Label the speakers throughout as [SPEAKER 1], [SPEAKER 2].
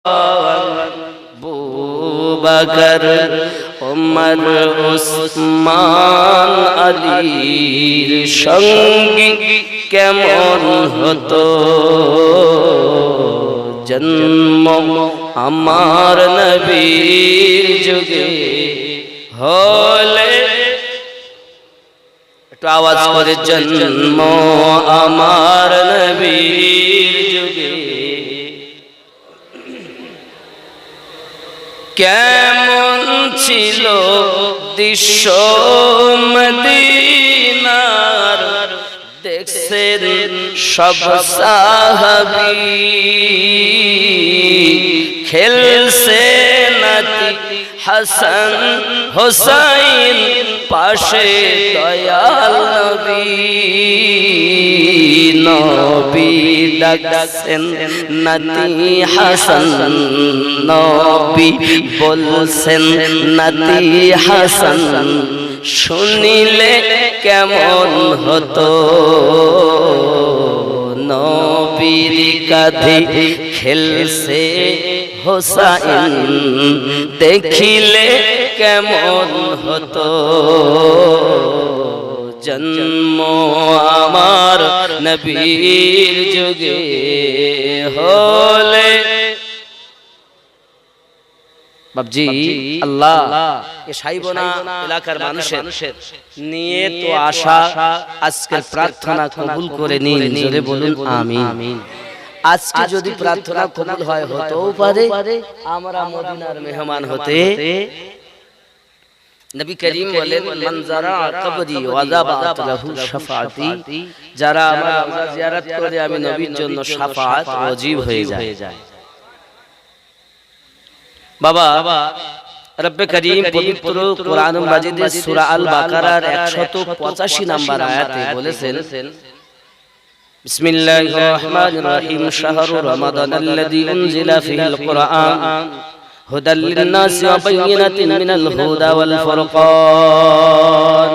[SPEAKER 1] আবু বকর ওমর উসমান আলীর সঙ্গী কেমন হতো জন্ম আমার নবীর যুগে হলে একটু আওয়াজ করে জন্ম আমার নবীর যুগে কেমন ছিল দৃশ্য মদিনার দেখছেন সব সাহাবী খেলছে নাতি হাসান হোসাইন পাশে দয়াল নবী নবী ডাকছেন নাতি হাসান নবী বলছেন নাতি হাসান শুনিলে কেমন হতো নবীর কাঁধে খেলছে হোসাইন দেখিলে কেমন হতো জন্ম আমার নবীর যুগে হলে বাবজি আল্লাহ এ সাইবনা এলাকার মানুষের নিয়ে তো আশা আজকের প্রার্থনা কবুল করে নিন জোরে বলুন আমিন আজকে যদি প্রার্থনা কবুল হয় হতেও পারে আমরা মদিনার মেহমান হতে নবী করিম বলেন মান যারা কবরি ওয়াজাবাত লাহু শাফাআতি যারা আমার রওজা জিয়ারত করে আমি নবীর জন্য শাফাআত ওয়াজিব হয়ে যায় বাবা রব্বে করিম পবিত্র কোরআন মাজিদের সূরা আল বাকারার 185 নম্বর আয়াতে বলেছেন বিসমিল্লাহির রহমানির রহিম শাহরু রমাদানাল্লাযী উনজিলা ফীহিল কুরআন হুদাল লিন-নাসি ওয়া বায়িনাতিন মিনাল হুদা ওয়াল ফুরকান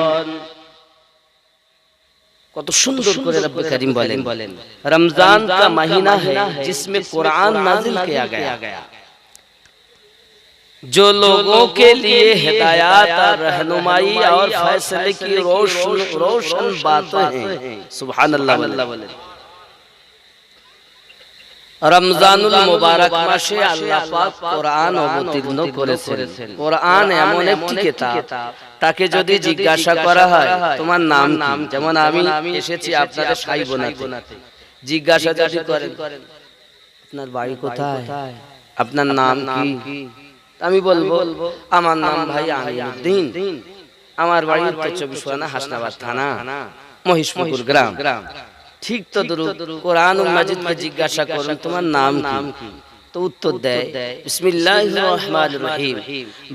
[SPEAKER 1] কত সুন্দর করে রব্বে করিম বলেন রমজান का महीना है जिसमें कुरान नाजिल किया गया जो लोगों के लिए हिदायत और रहनुमाई और फैसले की रोशन बातें हैं सुभान अल्लाह बोले রমজানুল মুবারক মাসে আল্লাহ পাক কোরআন অবতীর্ণ করেছেন কোরআন এমন একটি কিতাব তাকে যদি জিজ্ঞাসা করা হয় তোমার নাম কি যেমন আমি এসেছি আপনাদের সাইবনাতে জিজ্ঞাসা যদি করেন আপনার বাড়ি কোথায় আপনার নাম কি আমি বলবো আমার নাম ভাই আমিনুদ্দিন আমার বাড়ি উত্তর 24 পরগনা হাসনাবাদ থানা মহিষপুর গ্রাম ঠিক তো কোরআনুল মাজিদকে জিজ্ঞাসা করুন তোমার নাম কি তো উত্তর দেয় বিসমিল্লাহির রহমানির রহিম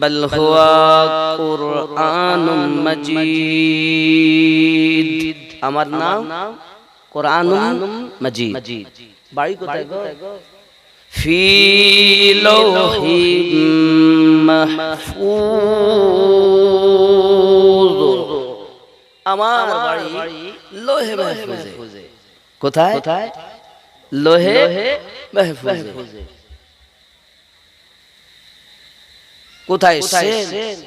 [SPEAKER 1] বাল হুয়া কুরআনুম মাজিদ আমার নাম কুরআনুম মাজিদ বাড়ি কোথায় গো ফি লৌহিম মাহফুজ আমার বাড়ি লোহে মাহফুজে কোথায় লোহে মাহফুজে কোথায় সেন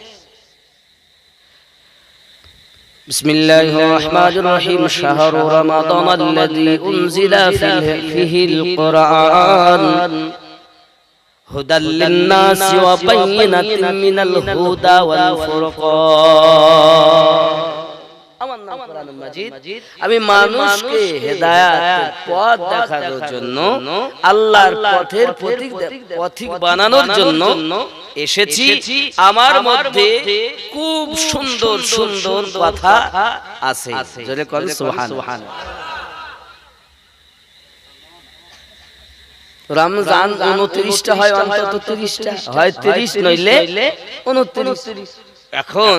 [SPEAKER 1] বিসমিল্লাহির রহমানির রহিম শাহরু রমাদানাল্লাযী উনজিলা ফীহিল কুরআন হুদাল লিন-নাসি ওয়া বায়িনাতিন মিনাল হুদা ওয়াল ফুরকান আমার নাম কোরআনুল মাজিদ আমি মানুষকে হেদায়েতের পথ দেখানোর জন্য আল্লাহর পথের পথিক বানানোর জন্য এসেছি আমার মধ্যে খুব সুন্দর সুন্দর কথা আছে জোরে বলেন সুবহানাল্লাহ রমজান 29টা হয় অন্তত 30টা হয় 30 নইলে 29 এখন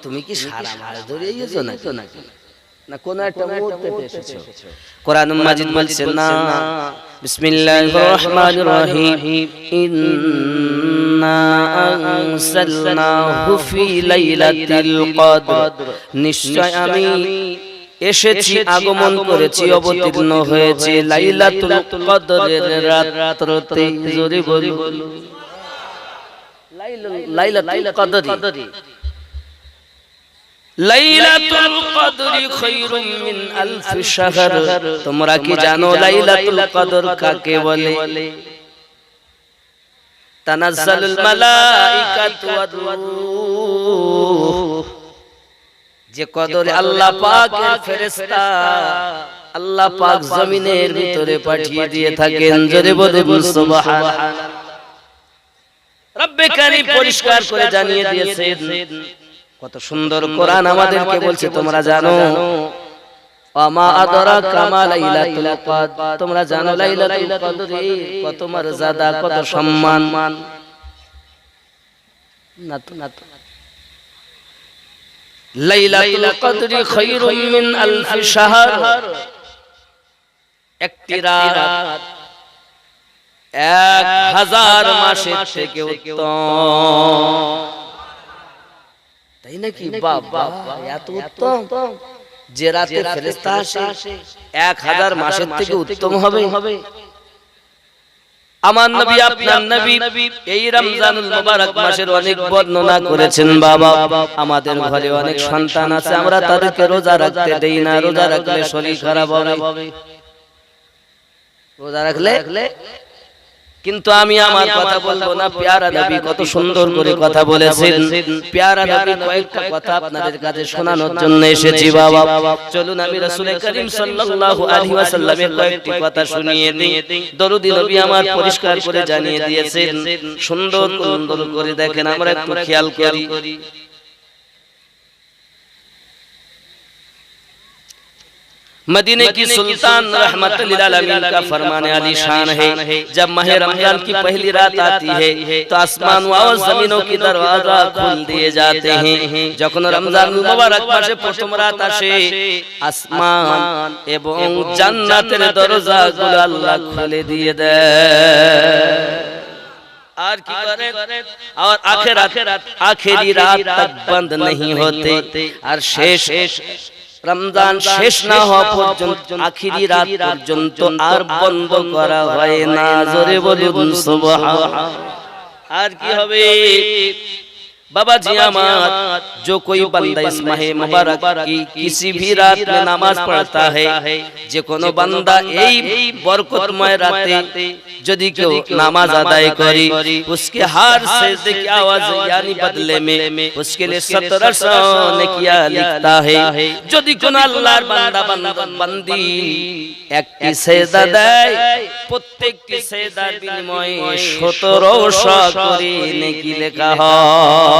[SPEAKER 1] তুমি কি সারা মাস ধরে এসেছো নাকি না কোন একটা মুহূর্তে এসেছো কোরআনুল মাজিদ বলছে না বিসমিল্লাহির রহমানির রহিম ইন্না আনসালনাহু ফি লাইলাতিল কদর নিশ্চয় আমি এসেছি, আগমন করেছি, অবতীর্ণ হয়েছি লাইলাতুল কদরের রাত্রিতে। জোরে বলুন লাইলাতুল কদরি। লাইলাতুল কদরি খায়রুম মিন আলফি শাহর। তোমরা কি জানো লাইলাতুল কদর কাকে বলে? তানাজ্জালুল মালাইকাতু ওয়ার রূহ। যে কদরে আল্লাহ পাকের ফেরেশতা আল্লাহ পাক জমিনের ভিতরে পাঠিয়ে দিয়ে থাকেন। জোরে বলুন সুবহানাল্লাহ। রব্বে কারীম পরিষ্কার করে জানিয়ে দিয়েছেন। কত সুন্দর কোরআন আমাদেরকে বলছে, তোমরা জানো আমা আদরাকা মা লাইলাতুল কদর। তোমরা জানো লাইলাতুল কদরে কত মর্যাদা, কত সম্মান। না তো লাইলাতুল কদরি খায়রুম মিন আলফি শাহর। একটি রাত 1000 মাসের থেকে উত্তম। তাই নাকি? বাবা এত উত্তম যে রাতে ফেরেশতা আসে 1000 মাসের থেকে উত্তম হবে। আমার নবী আপনার নবী এই রমজানুল মুবারক মাসের অনেক বর্ণনা করেছেন। বাবা আমাদের ঘরে অনেক সন্তান আছে, আমরা তাদেরকে রোজা রাখতে দেই না। রোজা রাখলে শরীর খারাপ হবে, রোজা রাখলে। কিন্তু আমি আমার কথা বলবো না, পেয়ারা নবী কত সুন্দর করে কথা বলেছেন। পেয়ারা নবী কয়েকটা কথা আপনাদের কাছে শোনানোর জন্য এসেছি। বাবা চলুন আমি রাসূল করিম সাল্লাল্লাহু আলাইহি ওয়াসাল্লামের কয়েকটি কথা শুনিয়ে দিই। দরুদি নবী আমার পরিষ্কার করে জানিয়ে দিয়েছেন। সুন্দর সুন্দর করে দেখেন, আমরা একটু খেয়াল করি। मदीने की सुल्तान रहमतुल्लिल आलमीन का फरमान अली शान है, जब माह रमजान की पहली रात आती है तो आसमान और जमीनों की दरवाजा खोल दिए जाते हैं। যখন রমজানুল মুবারক মাসে প্রথম রাত আসে, আসমান এবং জান্নাতের দরজাগুলো আল্লাহ খুলে দিয়ে দেয়। और की करे और आखिरी रात तक बंद नहीं होते। और शेष রমজান শেষ না হওয়া পর্যন্ত, আখিরি রাত পর্যন্ত আর বন্ধ করা হয় না। জোরে বলুন সুবহানাল্লাহ। আর কি হবে बाबा जी अमात, जो कोई बंदा इस माह मुबारक की किसी भी रात में नमाज पढ़ता है, जे कोनो बंदा এই বরকতময় রাতে যদি কেউ নামাজ আদায় করে, उसके हर सजदे की आवाज यानी बदले में उसके लिए 1700 नेकिया लिखता है। যদি কোন আল্লাহর বান্দা বান্দি একটি সেজদা দেয়, প্রত্যেকটি সেজদার বিনিময়ে 1700 করে নেকি লেখা হয়।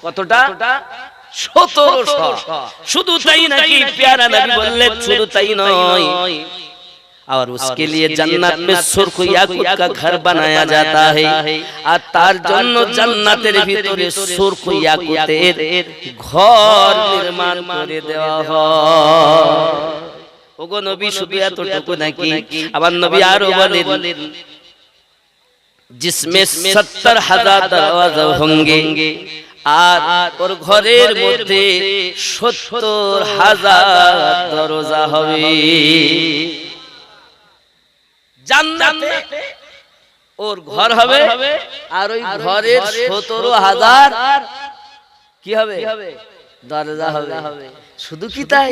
[SPEAKER 1] কতটা? 1700। শুধু তাই নাকি? প্যারা নবী বললেন শুধু তাই নয়, और उसके लिए जन्नत में सुर्ख याकुत का घर बनाया जाता है। আর তার জন্য জান্নাতের ভিতরে সুরখ ইয়াকুতের ঘর নির্মাণ করে দেওয়া হয়। ওগো নবী শুধু এতটুকু নাকি? আবার নবী আরো বলেন, जिसमें 70,000 दरवाजे होंगे, और ঘরের মধ্যে 70,000 দরজা হবে। জান্নাতে ওর ঘর হবে, আর ওই ঘরের 17,000 কি হবে? দরজা হবে। শুধু কি তাই?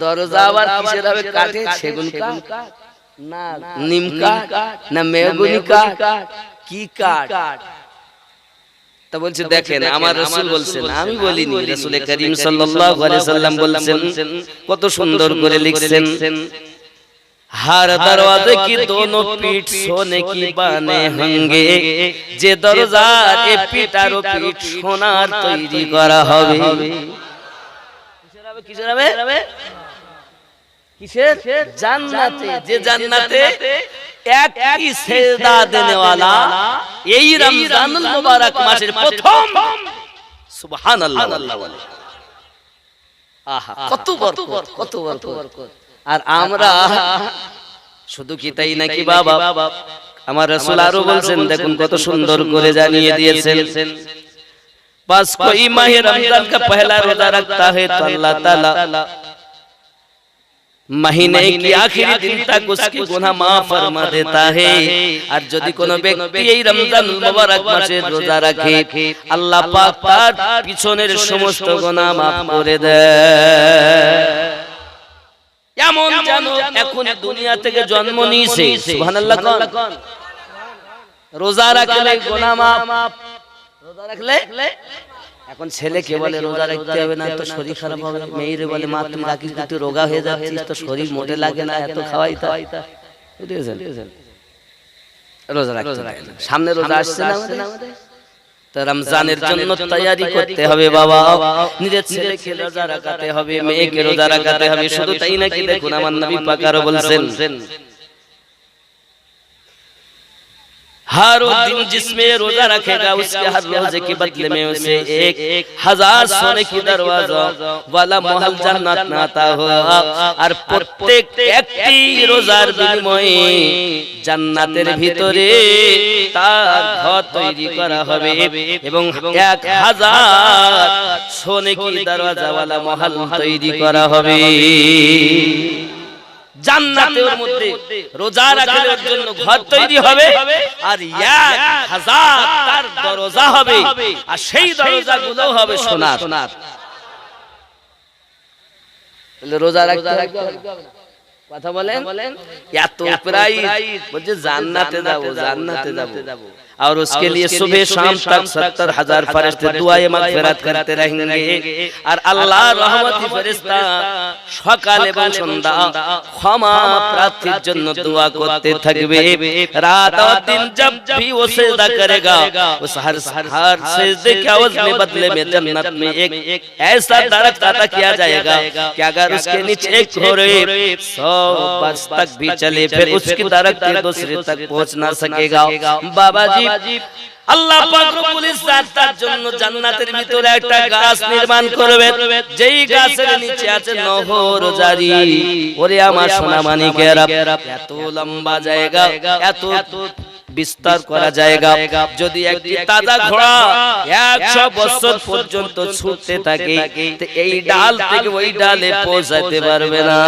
[SPEAKER 1] দরজা আবার কিসের হবে? কাঠে, সেগুন কাঠ না নিম কাঠ না মেহগনি কাঠ, কি কাঠ? তা বলছে দেখেন, আমার রাসূল বলছেন, আমি বলিনি, রাসূল করিম সাল্লাল্লাহু আলাইহি সাল্লাম বলছেন। কত সুন্দর করে লিখছেন, हर दरवाजे की दोनों पीठ सोने की बने होंगे, যে দরজার এই পিঠ আর পিঠ সোনার তৈরি করা হবে। কিসের হবে? কিসের? জান্নাতে। যে জান্নাতে একটি সেজদা দেনে वाला এই রমজানুল মুবারক মাসের প্রথম সুবহানাল্লাহ বলে। আহা, কত বরকত, কত বরকত। আর আমরা শুধু কি তাই নাকি? বাবা আমার রাসূল আরো বলছেন, দেখুন কত সুন্দর করে জানিয়ে দিয়েছেন। बस कोई माह रमजान का पहला रोजा रखता है तो अल्लाह ताला महीने की आखिरी दिन तक उसके गुनाह माफ फरमा देता है। और यदि কোনো ব্যক্তি এই রমজানুল মুবারক মাসে রোজা রাখে আল্লাহ পাক তার পিছনের সমস্ত গুনাহ মাফ করে দেয়। এমন জানো এখন দুনিয়া থেকে জন্ম নিয়েছে, সুবহানাল্লাহ কোন রোজা রাখলে গুনাহ মাফ, রোজা রাখলে এখন ছেলেকে বলে রোজা রাখতে হবে না তো শরীর খারাপ হবে, মেয়েরে বলে মা তুমি রাখিস একটু রোগা হয়ে যাচ্ছিস তো শরীর মোটে লাগে না এত খাওয়াই তা বুঝেছেন। রোজা রাখতে সামনে রোজা আসছে না আমাদের, তো রমজানের জন্য তৈরি করতে হবে বাবা। নিজের ছেলেকে রোজা রাখাতে হবে, মেয়েকে রোজা রাখাতে হবে। শুধু তাই নাকি, দেখুন আমার নবী পাক আরো বলছেন हर दिन जिसमें रोजा रखेगा उसके हर रोजे के बदले में उसे 1000 सोने की दरवाजा वाला महल जन्नत में आता होगा। और प्रत्येक একটি রোজার বিনিময়ে জান্নাতের ভিতরে তার ঘর তৈরি করা হবে এবং 1000 সোনে কি দরওয়াজা वाला महल তৈরি করা হবে। জান্নাতের মধ্যে রোজা রাখলে ওর জন্য ঘর তৈরি হবে আর 1000 তার দরজা হবে, আর সেই দরজাগুলো হবে সোনার। রোজা রাখতে কথা বলেন এত প্রাইস, বলছে জান্নাতে যাব জান্নাতে যাব। और उसके लिए सुबह शाम तक 70,000 फरिश्ते दुआए मगफिरत करते रहेंगे। और अल्लाह रहमती फरिश्ता সকাল এবং সন্ধ্যা ক্ষমা প্রার্থীর জন্য দোয়া করতে থাকবে। रात और दिन जब भी वो सजदा करेगा उस हर सजदे के आवाज में बदले में जन्नत में एक ऐसा दरख्त अता किया जाएगा कि अगर उसके नीचे एक घोड़े 100 बरस तक भी चले फिर उसकी दरख्त दूसरे तक पहुंच ना सकेगा। बाबा जी আল্লাহ পাক রব্বুল ইজ্জত তার জন্য জান্নাতের ভিতরে একটা গাছ নির্মাণ করবেন, যেই গাছের নিচে আছে নহর জারি। ওরে আমার সোনা মানিকেরা, এত লম্বা জায়গা, এত বিস্তার করা জায়গা, যদি একটি তাজা ঘোড়া 100 বছর পর্যন্ত ছুটতে থাকে তো এই ডাল থেকে ওই ডালে পৌঁছাতে পারবে না।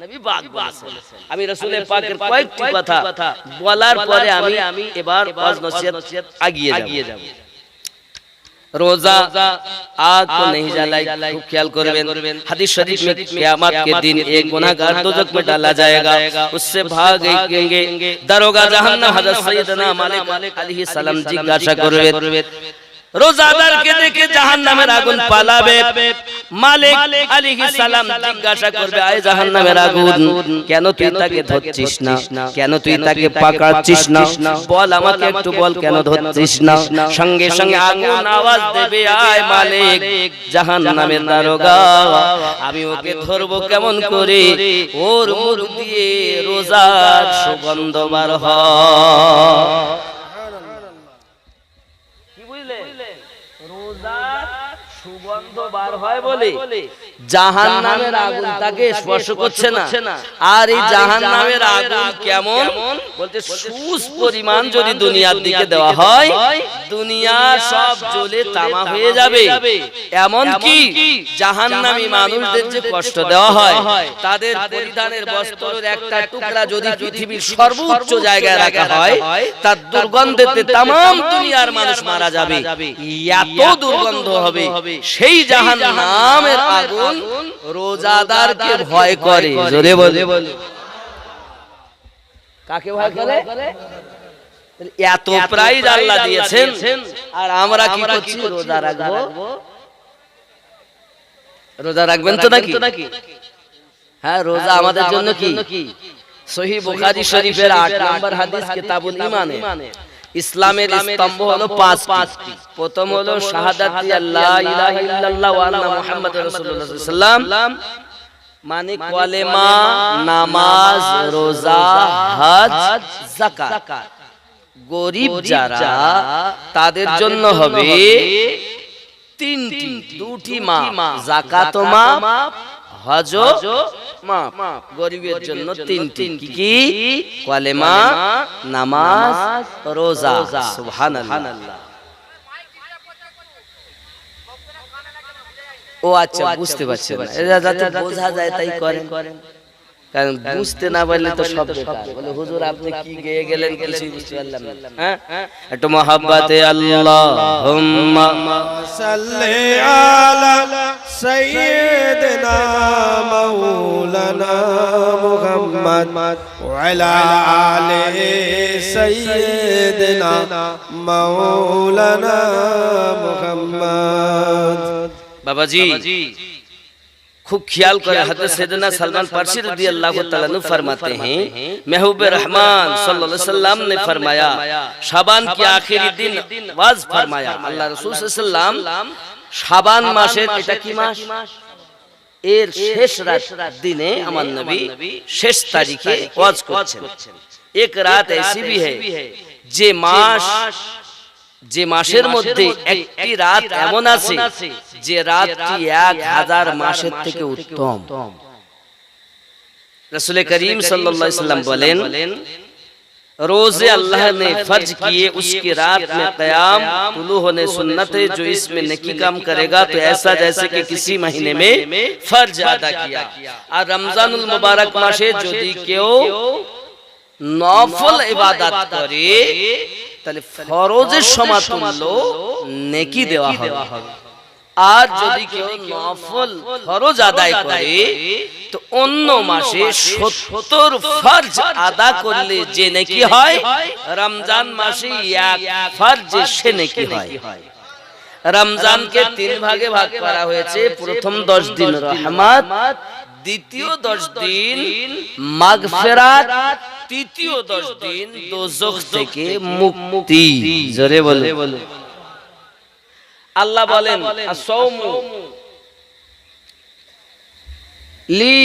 [SPEAKER 1] নবী পাক বলেছেন। আমি রাসূলের পাকের কয়েকটি কথা বলার পরে আমি এবার ওয়াজ নসিহত আগিয়ে যাব। रोजा आग को नहीं जलाई, खूब ख्याल करবেন। हदीस शरीफ में क़यामत के दिन एक गुनाहगार दोजख में डाला जाएगा, उससे भागेंगे दरोगा जहन्नम। हज़रत सैयदना मालिक अलैहि सलाम जिज्ञासा करবেন রোজাদারকে দেখে জাহান্নামের আগুন পালাবে। মালিক আলাইহিস সালাম জিজ্ঞাসা করবে, আয় জাহান্নামের আগুন, কেন তুই তাকে ধরছিস না, কেন তুই তাকে পাকাচ্ছিস না, বল আমাকে একটু বল কেন ধরছিস না। সঙ্গে সঙ্গে আগুন আওয়াজ দেবে, আয় মালিক জাহান্নামের দারোগা, আমি ওকে ধরবো কেমন করে, ওর মুখ দিয়ে রোজার সুগন্ধ বার হয়। সুগন্ধ বার হয় বলে জাহান্নামের আগুন তাকে স্পর্শ করছে না। আর এই জাহান্নামের আগুন কেমন বলতে সুস পরিমাণ যদি দুনিয়ার দিকে দেওয়া হয় দুনিয়া সব জ্বলে তামা হয়ে যাবে। এমন কি জাহান্নামী মানুষদের যে কষ্ট দেওয়া হয় তাদের পরিধানের বস্ত্রের একটা টুকরা যদি পৃথিবীর সর্বোচ্চ জায়গায় রাখা হয় তার দুর্গন্ধেতে तमाम দুনিয়ার মানুষ মারা যাবে, এত দুর্গন্ধ হবে। সেই জাহান্নামের আগুন রোজাদারকে ভয় করে। জোরে বলে কাকে ভয় করে? এত প্রাইজ আল্লাহ দিয়েছেন আর আমরা কি করছি? রোজা রাখবো। রোজা রাখবেন তো নাকি? হ্যাঁ, রোজা আমাদের জন্য কি? সহিহ বুখারী শরীফের 8 নম্বর হাদিস কিতাবুল ঈমানে ইসলামের স্তম্ভ হলো পাঁচটি। প্রথম হলো শাহাদাতি আল্লাহ ইলাহা ইল্লাল্লাহ ওয়া আন্না মুহাম্মাদুর রাসূলুল্লাহ সাল্লাল্লাহু আলাইহি ওয়াসাল্লাম, মানে কালেমা, নামাজ, রোজা, হজ, যাকাত। গরীব যারা তাদের জন্য হবে তিনটি, দুটি মা, যাকাত মাফ, হজ মাফ। গরিবের জন্য তিনটি, কি? কালেমা, নামাজ, রোজা। সুবহানাল্লাহ। ও আচ্ছা, বুঝতে পারছেন না, এরা যাতে বোঝা যায় তাই করেন, কারণ বুঝতে না পারলে তো সব বেকার। বলে হুজুর আপনি কি গেয়ে গেলেন, কিছুই বুঝতে পারলাম না। হ্যাঁ, একটু মহব্বতে আল্লাহুম্মা
[SPEAKER 2] সাল্লি আলা সাইয়্যিদিনা মাওলানা মুহাম্মদ ওয়া আলা আলি সাইয়্যিদিনা মাওলানা মুহাম্মদ।
[SPEAKER 1] বাবাজি खूब ख्याल करें, हज़रत सैयदना सलमान फारसी रज़ियल्लाहु ताला अन्हु फरमाते हैं, महबूब रहमान सल्लल्लाहु अलैहि वसल्लम ने फरमाया, शाबान की आखिरी दिन वाज फरमाया, अल्लाह रसूल सल्लल्लाहु अलैहि वसल्लम शाबान मासेर এটা কি মাস, এর শেষ রাত দিনে আমার নবী শেষ তারিখে ওয়াজ করছেন। এক রাত ऐसी भी है যে মাসের মধ্যে একটি রাত এমন আছে যে রাতটি 1000 মাসের থেকে উত্তম। রাসূল করিম सल्लल्लाहु अलैहि वसल्लम बोलें, रोजे अल्लाह ने फर्ज किए उसकी रात में क़याम तुलू होने सुन्नत है, जो इसमें नेकी काम करेगा तो ऐसा जैसे कि किसी महीने में फर्ज अदा किया। और रमजानुल मुबारक मासे যদি কেউ নফল ইবাদত করে তাহলে ফরজের সমতুল্য নেকি দেওয়া হবে। আর যদি কেউ নফল ফরজ আদায় করে তো অন্য মাসে 70 ফরজ আদা করলে যে নেকি হয়, রমজান মাসে এক ফরজে সে নেকি হয়। রমজানকে 3 ভাগে ভাগ করা হয়েছে, প্রথম 10 দিন রহমত, দ্বিতীয় 10 দিন মাগফিরাত, তৃতীয় 10 দিন দোজখ থেকে মুক্তি। জোরে বলো। আল্লাহ বলেন আসসাউমু লি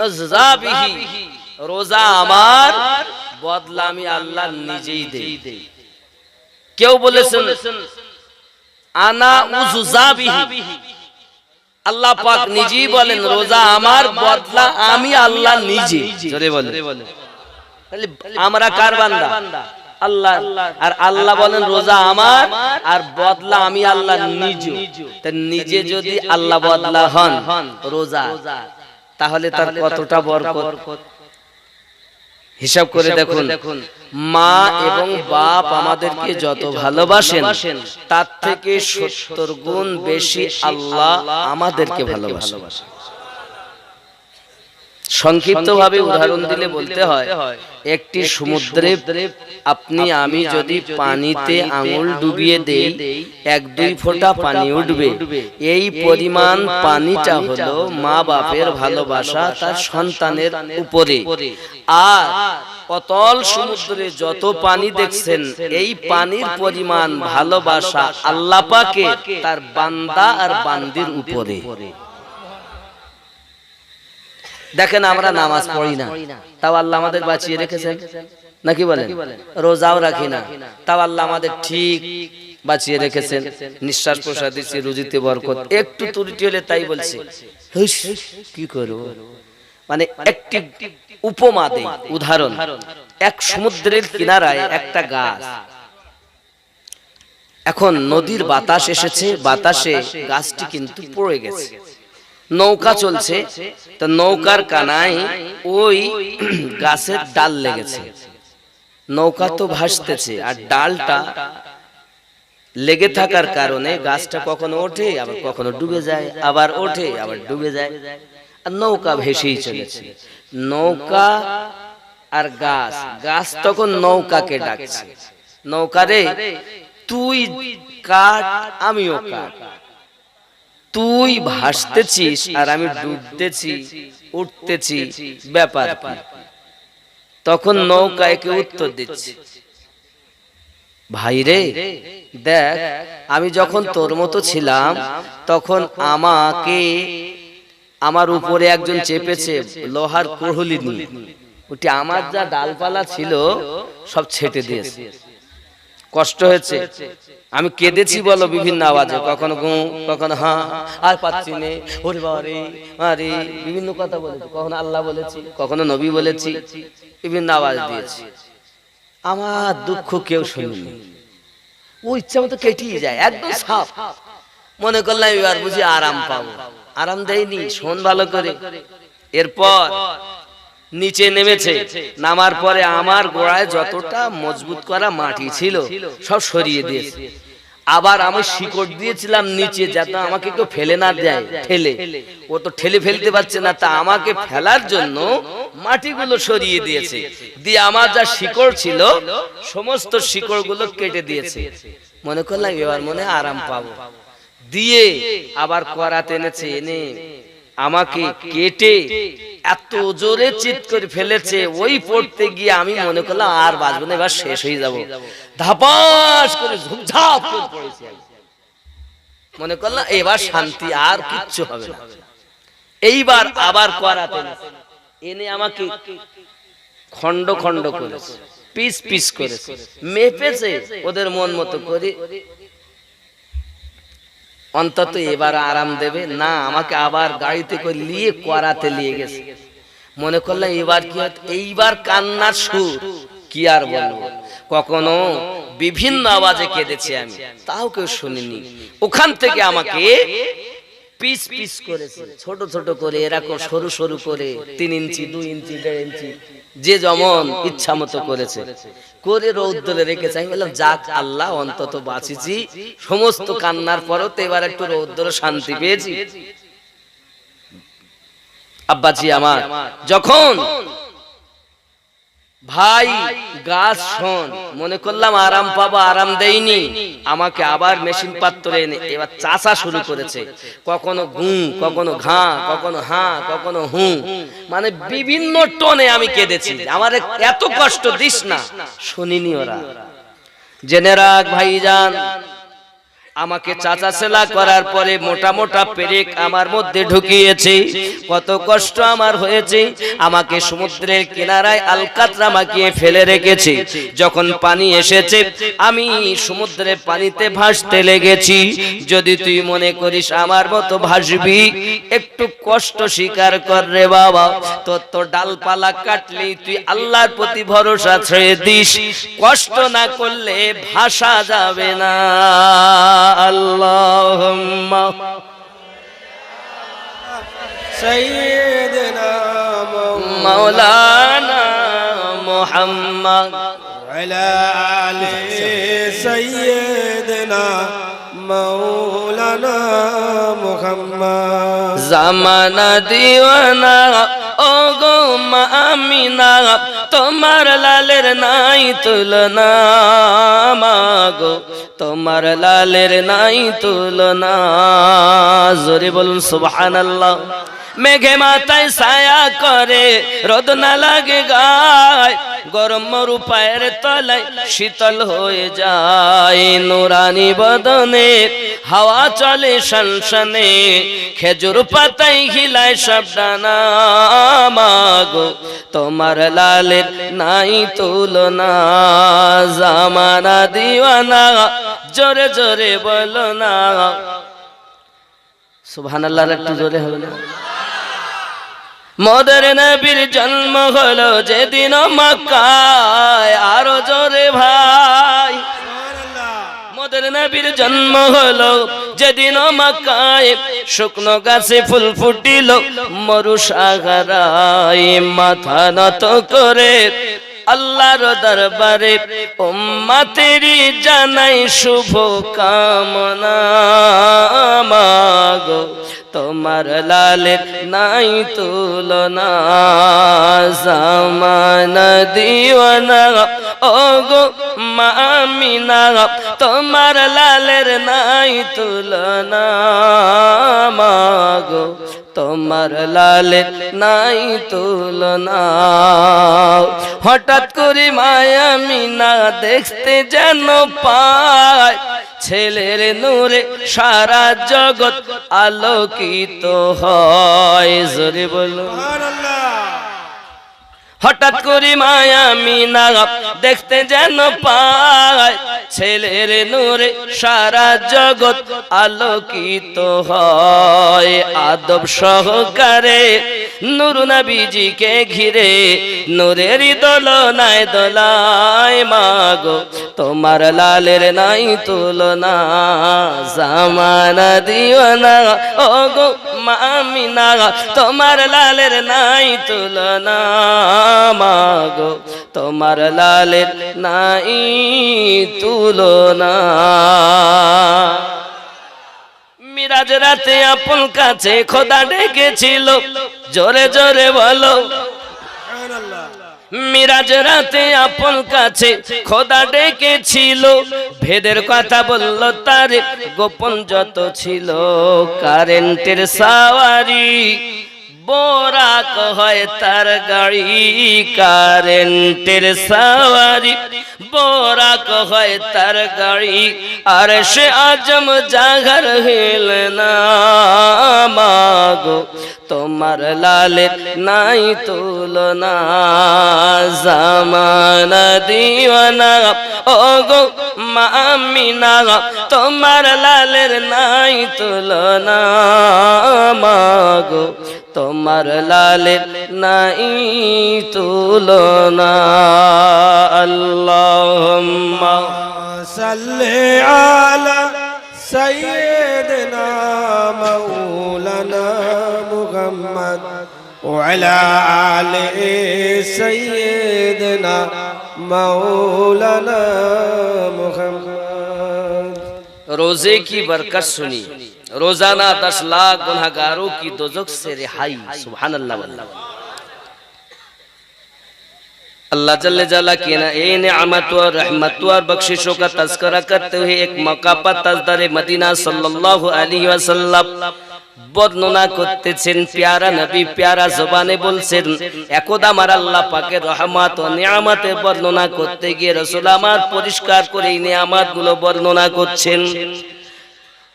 [SPEAKER 1] আযযাবিহি, রোজা আমার বদলা আমি আল্লাহ নিজেই দেই। কেউ বলেছেন আনা উযযাবিহি, আল্লাহ পাক নিজেই বলেন রোজা আমার বদলা আমি আল্লাহ নিজে। জোরে বলো। তাহলে আমরা কার বান্দা? আল্লাহ। আর আল্লাহ বলেন রোজা আমার আর বদলা আমি আল্লাহ নিজে। তা নিজে যদি আল্লাহ বদলা হন রোজা, তাহলে তার কতটা বরকত। হিসাব করে দেখুন, মা এবং বাপ আমাদেরকে যত ভালোবাসেন তার থেকে 70 গুণ বেশি আল্লাহ আমাদেরকে ভালোবাসেন। সংক্ষিপ্ত ভাবে উদাহরণ দিলে বলতে হয়, একটি সমুদ্রে আপনি আমি যদি পানিতে আঙুল ডুবিয়ে দেই 1-2 ফোঁটা পানি উঠবে। এই পরিমাণ পানিটা হলো মা বাপের ভালোবাসা তার সন্তানের উপরে। আর অতল সমুদ্রে যত পানি দেখছেন এই পানির পরিমাণ ভালোবাসা আল্লাহ পাকের তার বান্দা আর বান্দির উপরে। দেখেন আমরা নামাজ পড়ি না, তাও আল্লাহ আমাদের বাঁচিয়ে রেখেছেন, নাকি বলেন? রোজাও রাখি না, তাও আল্লাহ আমাদের ঠিক বাঁচিয়ে রেখেছেন। নিঃশ্বাস প্রশ্বাস দিচ্ছি, রুজিতে বরকত। একটু ত্রুটি হলে তাই বলছি কি করব। মানে একটি উপমা দেই, উদাহরণ। এক সমুদ্রের কিনারায় একটা গাছ, এখন নদীর বাতাস এসেছে, বাতাসে গাছটি কিন্তু পড়ে গেছে। নৌকা চলছে, তো নৌকার কানায় ওই গাছের ডাল লেগেছে। নৌকা তো ভাসতেছে আর ডালটা লেগে থাকার কারণে গাছটা কখনো ওঠে আবার কখনো ডুবে যায়, আবার ওঠে আবার ডুবে যায়, আর নৌকা ভেসেই চলেছে। নৌকা আর গাছ, গাছ তখন নৌকাকে ডাকছে, নৌকা রে তুই কাট আমিও কাট, তুই ভাসতেছিস আর আমি ডুবতেছি উঠতেছি, ব্যাপার কি? তখন নৌকা একে উত্তর দিচ্ছে, ভাই রে দেখ, আমি যখন তোর মতো ছিলাম তখন আমাকে আমার উপরে একজন চেপেছে লোহার কুড়ুলি নিয়ে, ওটি আমার যা ডালপালা ছিল সব ছেটে দিয়েছে, কষ্ট হয়েছে, আমি কেঁদেছি বলো বিভিন্ন আওয়াজে, কখনো গু কখনো হা, আর পাচ্ছি নে, ওরে বাবারে আরে, বিভিন্ন কথা বলেছি, কখনো আল্লাহ বলেছি, কখনো নবী বলেছি, বিভিন্ন আওয়াজ দিয়েছি। আমার দুঃখ কেউ শুনেনি, ও ইচ্ছা মতো কেটেই যায়, একদম সাফ। মনে করলাম এবার বুঝি আরাম পাবো, আরাম দেয়নি, শোন ভালো করে। এরপর নিচে নেমেছে, নামার পরে আমার গোড়ায় যতটা মজবুত করা মাটি ছিল সব সরিয়ে দিয়েছে। আবার আমি শিকড় দিয়েছিলাম নিচে যাতে আমাকে কেউ ফেলে না দেয়, ঠেলে, ও তো ঠেলে ফেলতে পারছে না, তা আমাকে ফেলার জন্য মাটিগুলো সরিয়ে দিয়েছে, দিয়ে আমার যা শিকড় ছিল সমস্ত শিকড়গুলো কেটে দিয়েছে। মনে করলাম এবার মনে আরাম পাবো, দিয়ে আবার করাত এনেছে, এনে আমাকে কেটে এত জোরে চিৎ করে ফেলেছে, ওই পড়তে গিয়ে আমি মনে করলাম আর বাঁচবো না, এবার শেষ হয়ে যাবো, ধাপাস করে ঝুপঝাপ করে পড়েছি। মনে করলাম এবার শান্তি, আর কিচ্ছু হবে না। এইবার আবার করাতে এনে আমাকে খন্ড খন্ড করেছে, পিস পিস করেছে, মেপেছে ওদের মন মতো করে, অন্তত এবার আরাম দেবে না। আমাকে আবার গাড়িতে করে নিয়ে করাতে নিয়ে গেছে। মনে করলাম এবার কি হয়, এইবার কান্নার সুর কি আর বলবো। কখনো বিভিন্ন আওয়াজে কেঁদেছি আমি, তাও কেউ শুনিনি। ওখান থেকে আমাকে পিস পিস করেছে, ছোট ছোট করে, এরকম সরু সরু করে, 3 ইঞ্চি 2 ইঞ্চি 1.5 ইঞ্চি, যে যেমন ইচ্ছা মতো করেছে, করে রৌদ্রে রেখেছে। আমি বললাম যাক আল্লাহ, অন্তত বাঁচিছি, সমস্ত কান্নার পরও তো এবার একটু রৌদ্র শান্তি পেয়েছি। আব্বাজি আমার যখন ভাই গাছ শোন, মনে করলাম আরাম পাবো, আরাম দেয়নি, আমাকে আবার মেশিন পাত্র এনে এবার চাষা শুরু করেছে। কখনো ঘু, কখনো ঘা, কখনো হা, কখনো হু, মানে বিভিন্ন টোনে আমি কেঁদেছি। আমার এত কষ্ট দিস না, শুনিনি ওরা। জেনে রাখ ভাইজান, আমাকে চাচা সেলা করার পরে মোটা মোটা পেরেক আমার মধ্যে ঢুকিয়েছে, কত কষ্ট আমার হয়েছে। আমাকে সমুদ্রের কিনারায় আলকাতরা মাখিয়ে ফেলে রেখেছে। যখন পানি এসেছে আমি সমুদ্রের পানিতে ভাসতে লেগেছি। যদি তুই মনে করিস আমার মতো ভাসবি, একটু কষ্ট স্বীকার কর রে বাবা। তোর তো ডালপালা কাটলেই তুই আল্লাহর প্রতি ভরসা ছেড়ে দিস, কষ্ট না করলে ভাসা যাবে না। আল্লাহুম্মা
[SPEAKER 2] সাইয়্যিদিনা
[SPEAKER 1] মাওলানা মুহাম্মদ
[SPEAKER 2] ওয়ালা আলি সাইয়্যিদিনা মাওলানা মুহাম্মদ।
[SPEAKER 1] জামানা দিওয়ানা ও গো মা আমিনা, তোমার লালের নাই তুলনা, মাগো তোমার লালের নাই তুলনা। জোরে বলুন সুবহানাল্লাহ। মেঘে মাথায় ছায়া করে, রোদ না লাগে গায়, গরম মরু পায়ের তলায় শীতল হয়ে যায়। নুরানি বদনে হাওয়া চলে শানশানে, খেজুর পাতায় হিলায় সব ডানা, মাগো তোমার লালের নাই তুলনা। জামানা দিওয়ানা, জোরে জোরে বলো না সুবহানাল্লাহ। একটু জোরে হবে না? মদের নবীর জন্ম হলো যেদিন মক্কায়, আরো জোরে ভাই। মদের নবীর জন্ম হলো যেদিন মক্কায়, শুকনো গাছে ফুল ফুটিল মরু সাগরায়। মাথা নত করে আল্লাহর দরবারে উম্মতেরি জানাই শুভ কামনা, মাগো তোমার লালের নাই তুলনা। জামানা দিওয়ানা ও গো মা আমিনা, তোমার লালের নাই তুলনা, মাগো তোমার লালের নাই তুলনা। হঠাৎ করে মায়া আমিনা দেখতে যেন পায়, ছেলের নূরে সারা জগৎ আলোকিত হয়। জোরে বলো। হঠাৎ করে মায়া মিনা দেখতে যেন পায়, ছেলের নূরে সারা জগৎ আলোকিত হয়। আদব সহকারে নূর নবীজিকে ঘিরে নূরের দোলনায় দোলায় মাগো, তোমার লালের নাই তুলনা। জামানা দিওয়ানা ও গো মামিনা, তোমার লালের নাই তুলনা মাগো, তোমার লালের নাই তুলনা। মিরাজ রাতে আপন কাছে খোদা ডেকেছিল, জোরে জোরে বলো। মিরাজ রাতে আপন কাছে খোদা ডেকেছিল, ভেদের কথা বলল তার গোপন যত ছিল। কারেন্টের সাওয়ারি বোরাক হয় তার গাড়ি, কারেন্টের সাওয়ারি বোরাক হয় তার গাড়ি। আর সে আজম জাগার হিল না মাগো, তোমার লালের নাই তুলনা। জামানা দিওয়ানা ও গো মামিনা, তোমার লালের নাই তুলনা মাগো, তোমার লালের নাই তুলনা। আল্লাহুম্মা
[SPEAKER 2] সাল্লি আলা সাইয়্যিদিনা মাওলানা মুহাম্মদ ওয়া আলা আলি সাইয়্যিদিনা মাওলানা মুহাম্মদ।
[SPEAKER 1] रोजे की बरकत सुनी, रोजाना 10 लाख गुनहगारों की दोजख से रिहाई। सुभान अल्लाह। अल्लाह जल्ले जला की नेमत और रहमत और बख्शिशों का तज़किरा करते हुए एक मौका पर ताजदार मदीना सल्लल्लाहु अलैहि वसल्लम বর্ণনা করতেছেন। প্যারা নবী প্যারা জবানে বলছেন, একদা আমার আল্লাহ পাকের রহমত ও নিয়ামতের বর্ণনা করতে গিয়ে রাসূল আমার পরিষ্কার করে এই নিয়ামতগুলো বর্ণনা করছেন।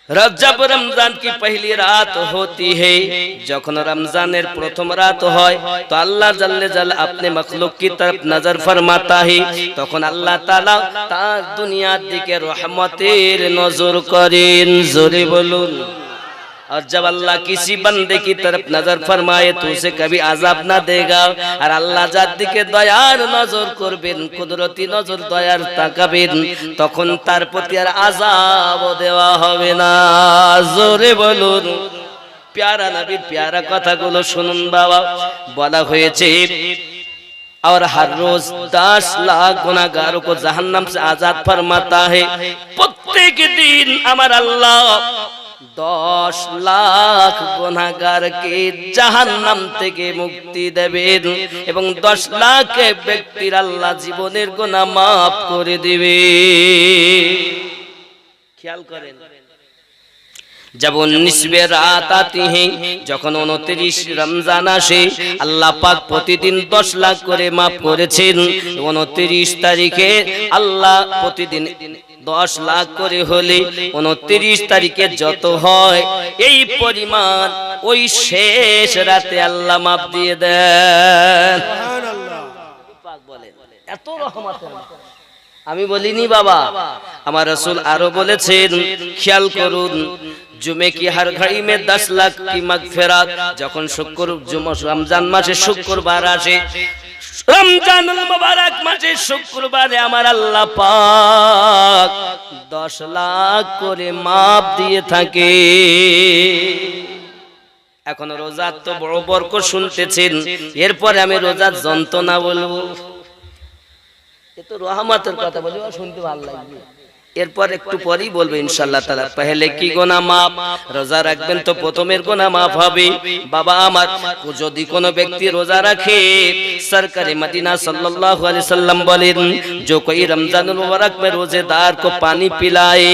[SPEAKER 1] रजब रमजान की पहली रात होती है, जखन रमजानेर प्रथम रात হয় तो अल्लाह जल्ले जल अपने मखलूक की तरफ नजर फरमाता है, तखन अल्लाह ताला तार दुनियार दिके रहमतेर नजर करेन। जोरे बोलुन। और जब अल्लाह किसी बंदे की तरफ नजर फरमाए तो उसे कभी आजाब ना देगा, और अल्लाह जात दिके दयार नजर करबेन, कुदरती नजर दयार ताकाबेन, तखन तार प्रति आर आजाब देवा होबे ना। जोरे बोलुन। प्यारा नबी प्यारा कथागुलो शुनुन बाबा। बला हयेछे और हर रोज 10 लाख गुनाहगारों को जहन्नम से आजाद फरमाता है। प्रत्येक दिन अमर अल्लाह 10 लाख गुनाहगारকে জাহান্নাম থেকে মুক্তি দেবেন এবং 10 লাখ ব্যক্তির আল্লাহ জীবনের গুনাহ maaf করে দিবে। খেয়াল করেন, जब 19वें रात आती है, যখন 29 রমজান আসে, আল্লাহ পাক প্রতিদিন 10 লাখ করে maaf করেছেন। 29 তারিখে আল্লাহ প্রতিদিন 10 লাখ করে হলে 29 তারিখে যত হয় এই পরিমাণ ওই শেষ রাতে আল্লাহ maaf দিয়ে দেন। সুবহানাল্লাহ। পাক বলেন এত রহমতের। আমি বলিনি বাবা, আমার রাসূল আরো বলেছেন, খেয়াল করুন, जुमे की हर घड़ी में 10 लाख की मगफिरत। जखन शुक्र रमजान मासे शुक्रबार आसे, रमजानुल मुबारक मासे शुक्रबारे आमार अल्लाह पाक 10 लाख करे माफ दिए थाके। এখন রোজার তো বড় বরকত শুনতেছেন, এরপরে আমি রোজার যন্ত্রণা বলবো। এ তো রহমতের কথা বলবো, শুনতে ভালো লাগবে। এরপর একটু পরেই বলবো ইনশাআল্লাহ তাআলা। পহলে কি গুনাহ মাফ, রোজা রাখবেন তো প্রথমের গুনাহ মাফ হবে। বাবা আমার, যদি কোন ব্যক্তি রোজা রাখে, সরকারে মদিনা सल्लल्लाहु अलैहि वसल्लम बोलेन, जो कोई रमजानुल मुबारक में रोजेदार को पानी पिलाए,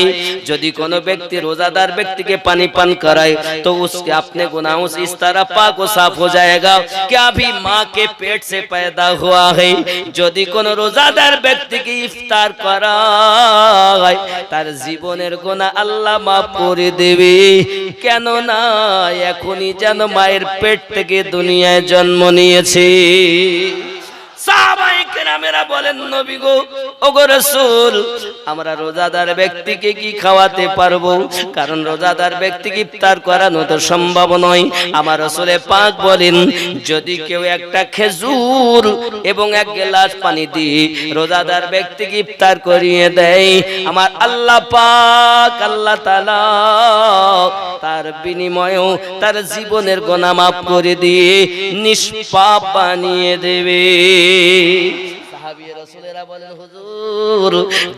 [SPEAKER 1] यदि कोनो व्यक्ति रोजादार व्यक्ति के पानी पान कराए तो उसके अपने गुनाहों से इस तरह पाक व साफ हो जाएगा कि अभी माँ के पेट से पैदा हुआ है। यदि कोनो रोजादार व्यक्ति की इफ्तार कराए তার জীবনের গুনাহ আল্লাহ maaf করে দেবে। কেন না এখনই যেন মায়ের পেট থেকে দুনিয়ায় জন্ম নিয়েছে। সাহাবায়ে কেরামেরা বলেন নবী গো, ওগো রাসূল, আমরা রোজাদার ব্যক্তিকে কি খাওয়াতে পারবো? কারণ রোজাদার ব্যক্তিকে ইফতার করানো তো সম্ভব নয়। আমার রাসূল পাক বলেন, যদি কেউ একটা খেজুর এবং এক গ্লাস পানি দিয়ে রোজাদার ব্যক্তিকে ইফতার করিয়ে দেয়, আমার আল্লাহ পাক আল্লাহ তাআলা তার বিনিময়েও তার জীবনের গুনাহ মাফ করে দিয়ে নিষ্পাপ বানিয়ে দেবে। সাহাবী রাসূলেরা বলেন, হুজুর,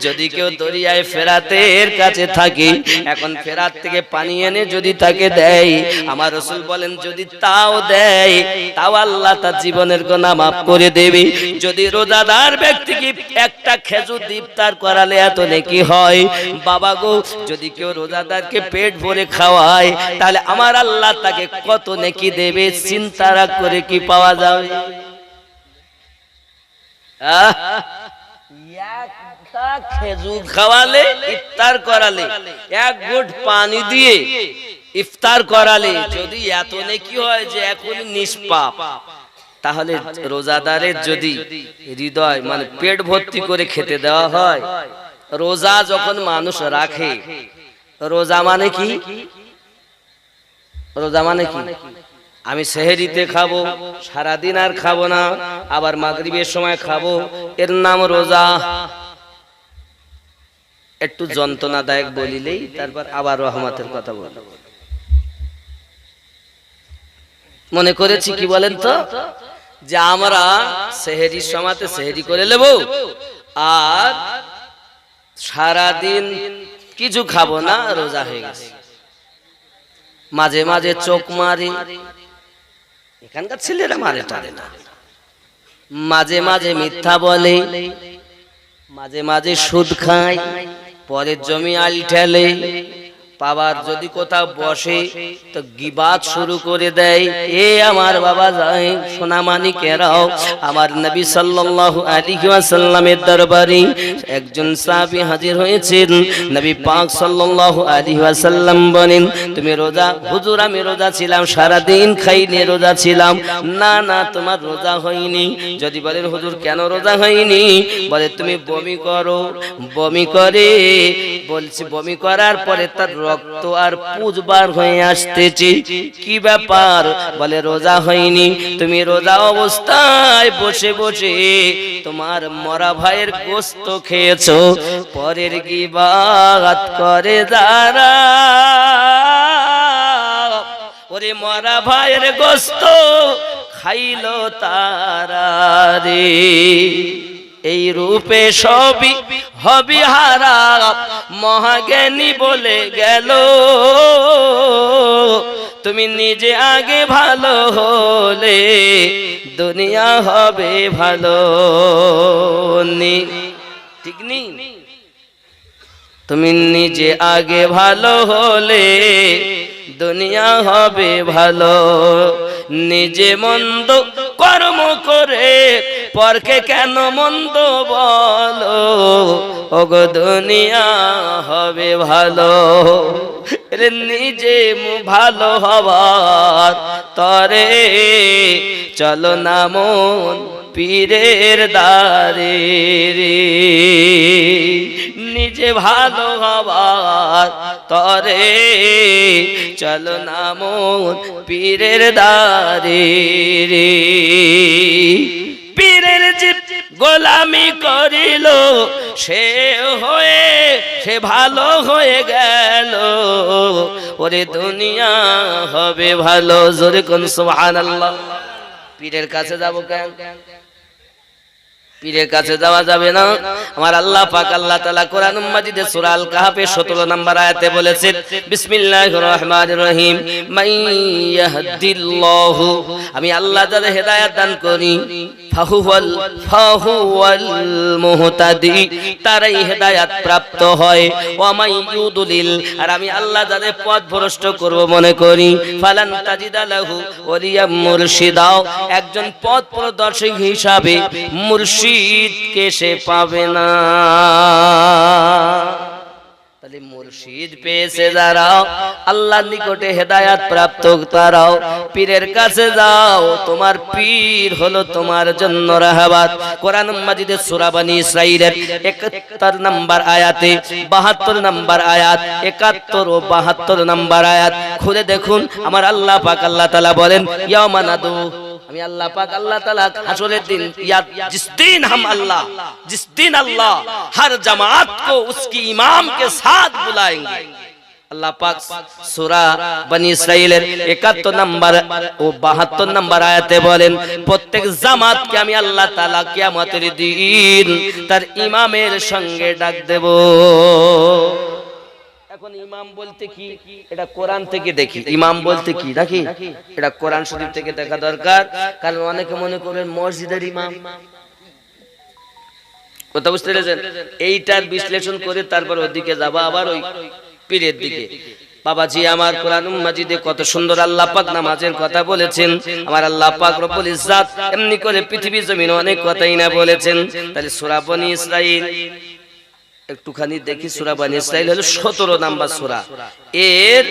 [SPEAKER 1] যদি কেউ দরিয়ায় ফেরাতের কাছে থাকে, এখন ফেরাত থেকে পানি এনে যদি তাকে দেয়, আমার রাসূল বলেন যদি তাও দেয়, তাও আল্লাহ তার জীবনের গুনাহ মাফ করে দেবে। যদি রোজাদার ব্যক্তিকে একটা খেজুর ইফতার করালে এত নেকি হয়, বাবা গো, যদি কেউ রোজাদারকে পেট ভরে খাওয়ায়, তাহলে আমার আল্লাহ তাকে কত নেকি দেবে চিন্তা করে কি পাওয়া যাবে? একটা খেজুর খাওয়ালে, ইফতার করালে, এক ঘুট পানি দিয়ে ইফতার করালে যদি এত নেকি হয় যে এখনই নিষ্পাপ, তাহলে রোজাদারের যদি হৃদয় মানে পেট ভর্তি করে খেতে দেওয়া হয়, রোজা যখন মানুষ রাখে, রোজা মানে কি? রোজা মানে কি? আমি সেহরিতে খাবো, সারাদিন আর খাবো না, আবার মাগরিবের সময় খাবো, এর নাম রোজা। একটু যন্ত্রণাদায়ক বলিলেই তারপর আবার রহমতের কথা বল। মনে করেছি কি বলেন তো, যে আমরা সেহরির সময়তে সেহরি করে নেব আর সারাদিন কিছু খাবো না, রোজা হয়ে গেছে। মাঝে মাঝে চোখ মারি, এখানকার ছেলেরা মারে টারে না, মাঝে মাঝে মিথ্যা বলে, মাঝে মাঝে সুদ খায়, পরের জমি আল ঠেলে, পাবার যদি কোথাও বসে তো গিবাত শুরু করে দেয়। এ আমার বাবা যায় সোনামানিকেরাও, আমার নবী সাল্লাল্লাহু আলাইহি ওয়াসাল্লামের দরবারে একজন সাহাবী হাজির হয়েছেন। নবী পাক সাল্লাল্লাহু আলাইহি ওয়াসাল্লাম বলেন, তুমি রোজা? হুজুর আমি রোজা ছিলাম, সারা দিন খাইনি, রোজা ছিলাম। না না, তোমার রোজা হয়নি। যদি বলেন হুজুর কেন রোজা হয়নি? বলে তুমি বমি করো, বমি করে, বলছি বমি করার পরে তার রক্ত আর পুজ বার হয়ে আসতেছে। কি ব্যাপার? বলে রোজা হয়নি। তুমি রোজা অবস্থায় বসে বসে তোমার মরা ভাইয়ের গোশত খেয়েছো, পরের গীবাত করে যারা, ওরে মরা ভাইয়ের গোশত খাইলো তারা রে। এই রূপে সবই হবি হারা, মহাজ্ঞানী বলে গেল, তুমি নিজে আগে ভালো হলে দুনিয়া হবে ভালো। ঠিক নেই? তুমি নিজে আগে ভালো হলে দুনিয়া হবে ভালো। নিজে মন্দ কর্ম করে পরকে কেন মন্দ বলো, ওগো দুনিয়া হবে ভালো। রে নিজে ভালো হবার তরে চলো না মন পীরের দ্বারে রে। নিজে ভালো হবার তরে চলো না মন পীরের দ্বারে রে। পীরের যে গোলামি করিল সে হয়ে সে ভালো হয়ে গেল, ওরে দুনিয়া হবে ভালো। জোরে কোন সুবহানাল্লাহ। পীরের কাছে যাবো কেন? পীরের কাছে যাওয়া যাবে না। আমার আল্লাহ পাক আল্লাহ তাআলা কোরআন মাজিদে সূরা আল কাহফের 17 নম্বর আয়াতে বলেছেন, বিসমিল্লাহির রহমানির রহিম, মান ইয়াহদিল্লাহু, আমি আল্লাহ যাদের হেদায়েত দান করি, ফাহুয়াল মুহতাদি, তারাই হেদায়েত প্রাপ্ত হয়। ওয়া মান ইউদলিল, আর আমি আল্লাহ যাদের পথ ভ্রষ্ট করব মনে করি, ফালান তাজিদা লাহু ওয়ালিয়াম মুরশিদা, একজন পথ প্রদর্শক হিসাবে মুরশিদকে সে পাবে না। তাহলে মুর্শিদ পেয়েছে যারা, আল্লাহর নিকটে হেদায়াত প্রাপ্ত তারাও পীরের কাছে যাও, তোমার পীর হলো তোমার জন্য রাহবাত। কোরআন মাজিদের সূরা বনী ইসরাঈলের 71 নম্বর আয়াতে 72 নম্বর আয়াত, 71 ও 72 নম্বর আয়াত খুলে দেখুন। আমার আল্লাহ পাক আল্লাহ তাআলা বলেন, ইয়াওমা নাদু, আমি আল্লাহ পাক আল্লাহ তাআলা হাসরের दिन जिस दिन हम अल्लाह जिस दिन अल्लाह हर जमात को उसकी इमाम के साथ बुलाएंगे। अल्लाह पाक सूरा बनी इस्राइलेर 71 नंबर ও 72 नंबर আয়াতে বলেন, প্রত্যেক জামাতকে আমি আল্লাহ তাআলা কিয়ামতের দিন তার ইমামের সঙ্গে ডাক দেব। এখন ইমাম বলতে কি, এটা কোরআন থেকে দেখি। ইমাম বলতে কি দেখি, এটা কোরআন শরীফ থেকে দেখা দরকার। কারণ অনেকে মনে করেন মসজিদের ইমাম, কথা বুঝতে পেরেছেন? এইটার বিশ্লেষণ করে তারপর ওদিকে যাবা, আবার ওই পীরের দিকে। বাবাজি আমার, কোরআন মাজিদে কত সুন্দর আল্লাহ পাক নামাজের কথা বলেছেন। আমার আল্লাহ পাক রব্বুল ইজ্জাত এমনি করে পৃথিবী জমিনে অনেক কথাই না বলেছেন। তাহলে সূরা বনী ইসরাঈল একটুখানি দেখি। সূরা বনী ইসরাঈল হলো 17 নাম্বার সূরা, এর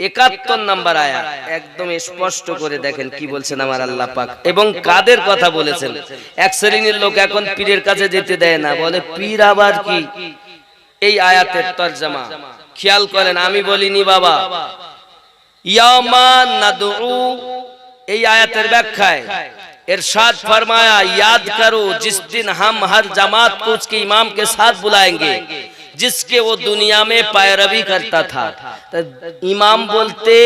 [SPEAKER 1] 71 নাম্বার আয়াত। একদম স্পষ্ট করে দেখেন কি বলছেন আমার আল্লাহ পাক এবং কাদের কথা বলেছেন। এক শ্রেণীর লোক এখন পীরের কাছে যেতে দেয় না, বলে পীর আবার কি। এই আয়াতের তরজমা খেয়াল করেন, আমি বলিনি বাবা। ইয়ামা নাদউ, এই আয়াতের ব্যাখ্যায় इरशाद फरमाया, याद करो जिस दिन हम हर जमात को उसके इमाम के साथ बुलाएंगे जिसके वो दुनिया में पैरवी करता था। इमाम बोलते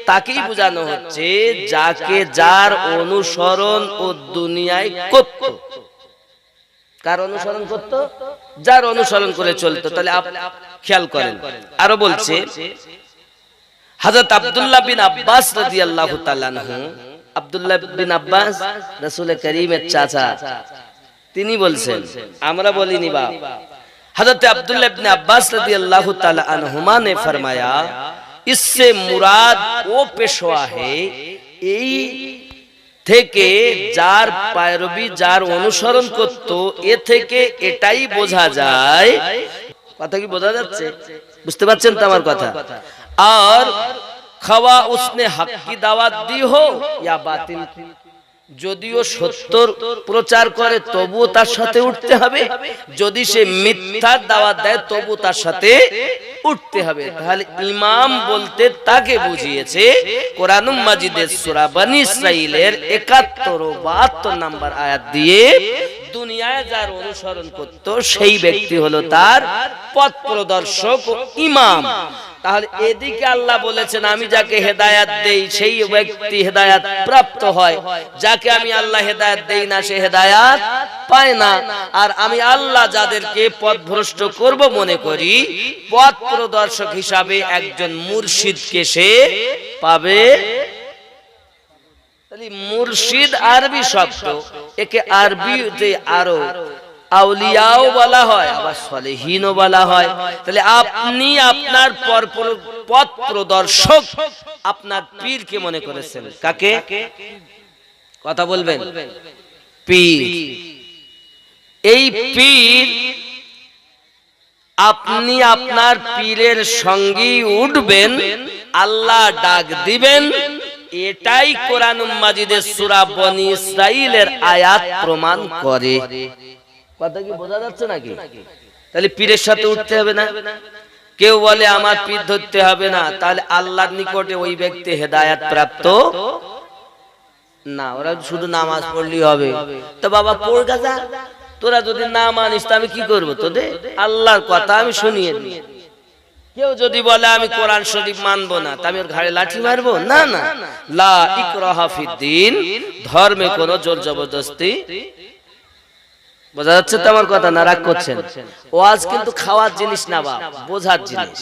[SPEAKER 1] ताकेই বোঝানো হচ্ছে যাকে যার অনুসরণ ও দুনিয়ায় করত। কার অনুসরণ করত? যার অনুসরণ করে চলতো। তাহলে খেয়াল করেন, আরো বলছে হযরত আব্দুল্লাহ বিন আব্বাস রাদিয়াল্লাহু তাআলা আনহু, আব্দুল্লাহ বিন আব্বাস রাসূল করিমের চাচা, তিনি বলছেন, আমরা বলিনি বাপ। हजरत अब्दुल्लाह इब्न अब्बास रदियल्लाहु ताला अन्हुमा ने फरमाया, इससे मुराद वो पेशवा है এই থেকে যার পায়রবি যার অনুসরণ করত, এ থেকে এটাই বোঝা যায়। কথা কি বোঝা যাচ্ছে? বুঝতে পারছেন তো আমার কথা? আর খাওয়া उसने हक की दावत दी हो या बातिल की, যদিও সত্যর প্রচার করে তবুও তার সাথে উঠতে হবে, যদি সে মিথ্যার দাওয়াত দেয় তবু তার সাথে উঠতে হবে। তাহলে ইমাম বলতে তাকে বুঝিয়েছে কোরআন মাজিদের সূরা বনী ইসরাঈলের 71 ও 72 নাম্বার আয়াত দিয়ে, দুনিয়ায় যার অনুসরণ করত সেই ব্যক্তি হলো তার পথ প্রদর্শক ও ইমাম। তাহলে এদিকে আল্লাহ বলেছেন আমি যাকে হেদায়েত দেই সেই ব্যক্তি হেদায়েত প্রাপ্ত হয়, যাকে আমি আল্লাহ হেদায়েত দেই না সে হেদায়েত পায় না। আর আমি আল্লাহ যাদেরকে পথভ্রষ্ট করব মনে করি, পথ প্রদর্শক হিসাবে একজন মুর্শিদকে সে পাবে। তাহলে মুর্শিদ আরবি শব্দ, একে আরবিতে আরো আউলিয়াও বলা হয়, আবার সলেহিনও বলা হয়। তাহলে আপনি আপনার পথ প্রদর্শক আপনার পীরকে মনে করেছেন কাকে? কথা বলবেন। পীর, এই পীর আপনি আপনার পীরের সঙ্গী উঠবেন, আল্লাহ ডাক দিবেন, এটাই কোরআন মাজিদের সূরা বনী ইসরাঈলের আয়াত প্রমাণ করে। কথা কি বোঝা যাচ্ছে নাকি? তাহলে পীরের সাথে উঠতে হবে না। কেউ বলে আমার পীর ধরতে হবে না, তাহলে আল্লাহর নিকটে ওই ব্যক্তি হেদায়েত প্রাপ্ত না। ওরা শুধু নামাজ পড়লেই হবে। তো বাবা পড় গাজা, তোরা যদি না মানিস আমি কি করব? তোদের আল্লাহর কথা আমি শুনিয়ে দিই। কেউ যদি বলে আমি কোরআন শরীফ মানবো না, তা আমি ওর ঘাড়ে লাঠি মারবো? না না, লা ইকরাহা ফিদ্দিন, ধর্মে কোনো জোর জবরদস্তি। বোঝা যাচ্ছে তো আমার কথা? না রাগ করছেন? ওয়াজ কিন্তু খাওয়ার জিনিস না বাপ, বোঝার জিনিস।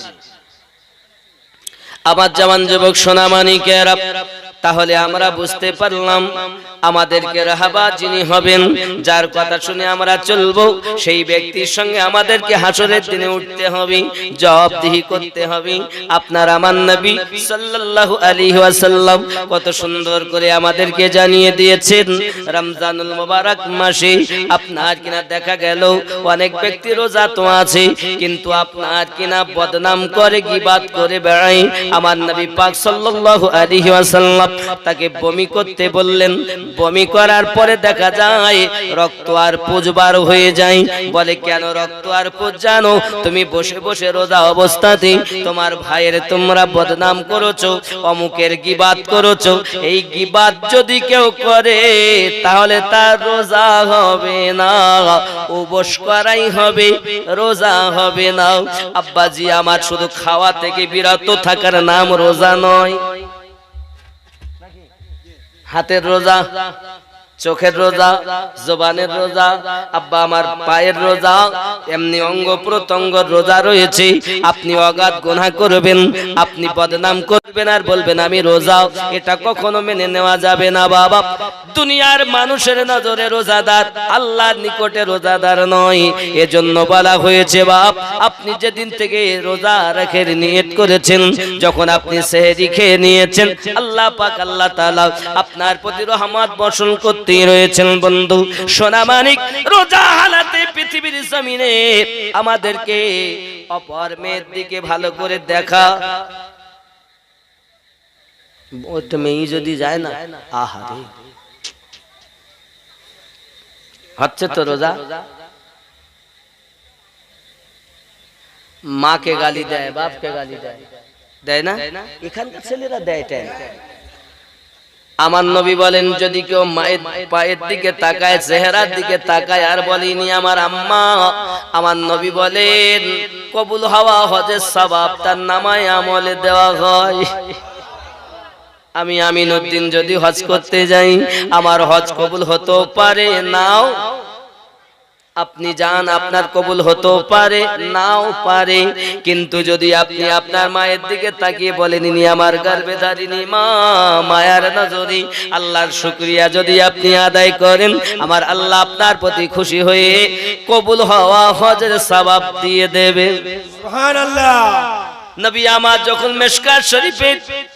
[SPEAKER 1] আমার জওয়ান যুবক সোনামানিকেরা, তাহলে আমরা বুঝতে পারলাম আমাদেরকে রাহাবাত যিনি হবেন, যার কথা শুনে আমরা চলবো, সেই ব্যক্তির সঙ্গে আমাদেরকে হাসরের দিনে উঠতে হবে, জবাবদিহি করতে হবে। আপনার আমার নবী সাল্লাল্লাহু আলাইহি ওয়াসাল্লাম কত সুন্দর করে আমাদেরকে জানিয়ে দিয়েছেন, রমজানুল মুবারক মাসে আপনার কিনা দেখা গেল অনেক ব্যক্তি রোজা তো আছে, কিন্তু আপনার কিনা বদনাম করে, গীবাত করে বেড়ায়। আমার নবী পাক সাল্লাল্লাহু আলাইহি ওয়াসাল্লাম তাকে বমি করতে বললেন। বমি করার পরে দেখা যায় রক্ত আর পুজবার হয়ে যায়। বলে কেন রক্ত আর পুজ? জানো তুমি বসে বসে রোজা অবস্থাতে তোমার ভাইয়ের তোমরা বদনাম করেছো, অমুকের গীবাত করেছো। এই গীবাত যদি কেউ করে তাহলে তার রোজা হবে না, উপোস করাই হবে, রোজা হবে না। আব্বাজি আমার শুধু খাওয়া থেকে বিরত থাকার নাম রোজা নয়। হাতের রোজা, চোখের রোজা, জবানের রোজা, আব্বা আমার পায়ের রোজা, এমনি অঙ্গ প্রত্যঙ্গ রোজা রয়েছে। আপনি অগাধ গুনাহ করবেন, আপনি বদনাম করবেন আর বলবেন আমি রোজা, এটা কখনো মেনে নেওয়া যাবে না বাবা। দুনিয়ার মানুষের নজরে রোজাদার, আল্লাহর নিকটে রোজাদার নয়। এজন্য বলা হয়েছে বাপ, আপনি যেদিন থেকে রোজা রাখার নিয়ত করেছেন, যখন আপনি সেহরি খেয়ে নিয়েছেন, আল্লাহ পাক আল্লাহ তাআলা আপনার প্রতি রহমত বর্ষণ করতে রয়েছেন। বন্ধু সোনা মানিক, রোজা হালাতে পৃথিবীর জমিনে আমাদেরকে অপর মেয়ের দিকে ভালো করে দেখা। ওই তো মেয়ে যদি যায় না, আহা রে, হচ্ছে তো রোজা। মাকে গালি দেয়, বাপকে গালি দেয়, দেয় না? এখানকার ছেলেরা দেয়। আমার নবী বলেন, যদি কেউ মায়ের পায়ের দিকে তাকায়, চেহারার দিকে তাকায় আর বলেনি আমার আম্মা, আমার নবী বলেন কবুল হওয়া হজের সওয়াব তার নামায় আমলে দেওয়া হয়। আমি আমিনুদ্দিন যদি হজ করতে যাই, আমার হজ কবুল হতে পারে, নাও আপনি যান, আপনার কবুল হতে পারে, নাও পারে। কিন্তু যদি আপনি আপনার মায়ের দিকে তাকিয়ে বলেন ইনি আমার গর্ভে ধারিণী মা, মায়ার নজরে আল্লাহর শুকরিয়া যদি আপনি আদায় করেন, আমার আল্লাহ আপনার প্রতি খুশি হয়ে কবুল হওয়া হজের সওয়াব দিয়ে দেবে।
[SPEAKER 2] সুবহানাল্লাহ।
[SPEAKER 1] নবী আমার যখন মিশকাত শরীফে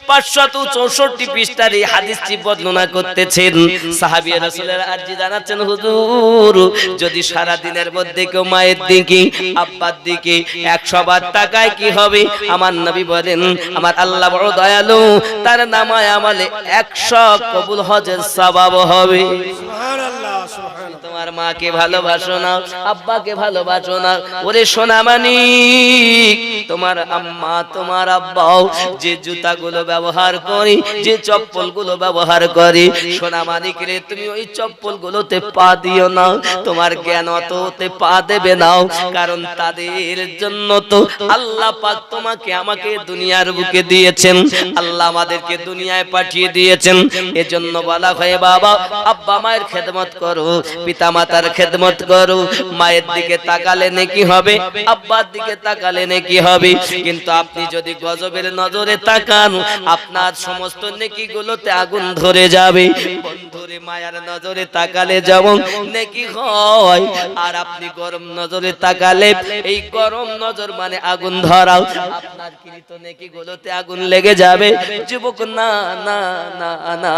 [SPEAKER 1] 564 পৃষ্ঠার এই হাদিসটি বর্ণনা করতেছেন, সাহাবী রাসূলের আরজি জানাচ্ছেন, হুজুর যদি সারা দিনের মধ্যে কেউ মায়ের দিকে, আব্বার দিকে 100 বার তাকায় কি হবে? আমার নবী বলেন আমার আল্লাহ বড় দয়ালু, তার নামায় আমলে 100 কবুল হজের সওয়াব হবে।
[SPEAKER 2] সুবহানাল্লাহ, সুবহানাল্লাহ।
[SPEAKER 1] তোমার মাকে ভালোবাসো না, আব্বাকে ভালোবাসো না, ওরে সোনামানিক, তোমার আম্মা তোমার আব্বাও যে জুতাগুলো ব্যবহার করি, যে চপ্পলগুলো ব্যবহার করি, সোনামানিক রে তুমি ওই চপ্পলগুলোতে পা দিও না, তোমার জ্ঞান অততে পা দেবে না, কারণ তাদের জন্য তো আল্লাহ পাক তোমাকে আমাকে দুনিয়ার বুকে দিয়েছেন, আল্লাহ আমাদেরকে দুনিয়ায় পাঠিয়ে দিয়েছেন। এজন্য বলা হয় বাবা, আব্বা মায়ের খেদমত করো, পিতা মাতার খেদমত করো। মায়ের দিকে তাকালে নেকি হবে, আব্বার দিকে তাকালে নেকি হবে। কিন্তু আপনি যদি গজবের নজরে তাকান, আপনার সমস্ত নেকিগুলোতে আগুন ধরে যাবে। বন্ধুরে মায়ার নজরে তাকালে যেমন নেকি হয়, আর আপনি গরম নজরে তাকালে এই গরম নজর মানে আগুন ধরাও, আপনার কৃত নেকিগুলোতে আগুন লেগে যাবে। যুবক না না না না,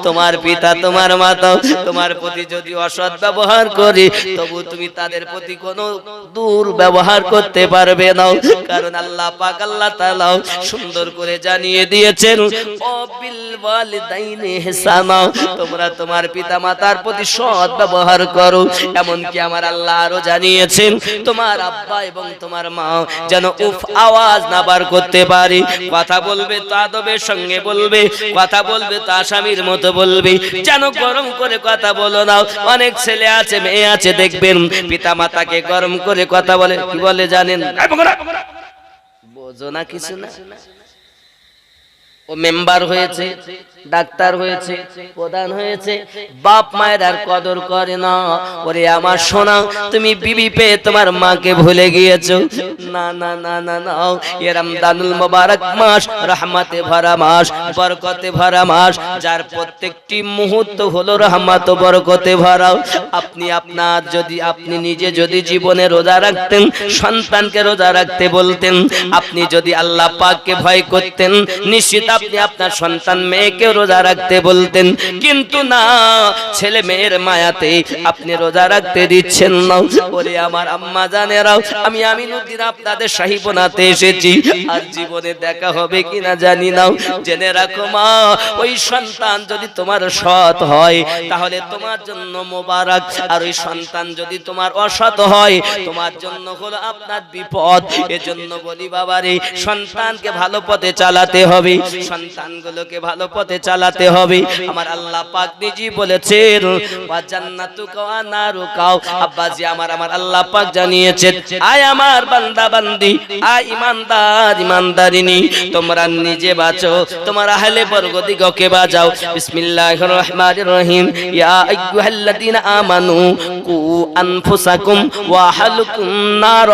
[SPEAKER 1] তোমার পিতা তোমার মাতা তোমার প্রতি যদি অসৎ ব্যবহার করে, তবু তুমি তাদের প্রতি কোনো দুর্ব্যবহার করতে পারবে না, কারণ আল্লাহ পাক আল্লাহ তাআলা সুন্দর করে জানিয়ে দিয়েছেন, ও বিল ওয়ালিদাইনি ইহসানা, তোমরা তোমার পিতামাতার প্রতি সৎ ব্যবহার করো। এমনকি আমার আল্লাহ আরো জানিয়েছেন, তোমার আব্বা এবং তোমার মা যেন উফ আওয়াজ না বার করতে পারে। কথা বলবে তো আদবের সঙ্গে বলবে, কথা বলবে তো আসামির মতো বলবে, যেন গরম করে কথা বলো না। অনেক ছেলে আছে, মেয়ে আছে, দেখবেন পিতামাতাকে গরম করে কথা বলে, কি বলে জানেন? বোঝো না কিছু না, ও মেম্বার হয়েছে, ডাক্তার হয়েছে, প্রধান হয়েছে, বাপ মায়ের আর কদর করে না। ওরে আমার সোনা, তুমি বিবি পেয়ে তোমার মাকে ভুলে গিয়েছো। না না না না না, এ রমজানুল মুবারক মাস রহমতে ভরা মাস, বরকতে ভরা মাস, যার প্রত্যেকটি মুহূর্ত হলো রহমত ও বরকতে ভরা। আপনি নিজে যদি জীবনে রোজা রাখতেন, সন্তানকে রোজা রাখতে বলতেন, আপনি যদি আল্লাহ পাককে ভয় করতেন, নিশ্চিত আপনি আপনার সন্তান মেয়েকে রোজা রাখতে বলতেন। কিন্তু না, ছেলে মেয়ের মায়াতে আপনি রোজা রাখতে দিচ্ছেন না। ওরে আমার আম্মা জানেরাও, আমি আমিনুদ্দিন আপনাদের শাহীবোনাতে এসেছি, আর জীবনে দেখা হবে কিনা জানি না। জেনে রাখো মা, ওই সন্তান যদি তোমার সৎ হয় তাহলে তোমার জন্য মোবারক, আর ওই সন্তান যদি তোমার অসৎ হয় তোমার জন্য হলো আপনার বিপদ। এজন্য বলি বাবারে, সন্তানকে ভালো পথে চালাতে হবে, সন্তানগুলোকে ভালো পথে চালাতে হবে। আমার আল্লাহ পাক নিজেই বলেছেন, ওয়া জান্নাতুকা ওয়া নারুকা। আব্বাজি আমার আল্লাহ পাক জানিয়েছেন, আয় আমার বান্দা বান্দি, আয় ইমানদার ইমানদারিনী, তোমরা নিজে বাঁচো, তোমার আহলে বর্গদিগকে বাঁচাও। বিসমিল্লাহির রহমানির রহিম। ইয়া আইয়ুহাল্লাযীনা আমানু কু আনফুসাকুম ওয়া আহলিকুম নার।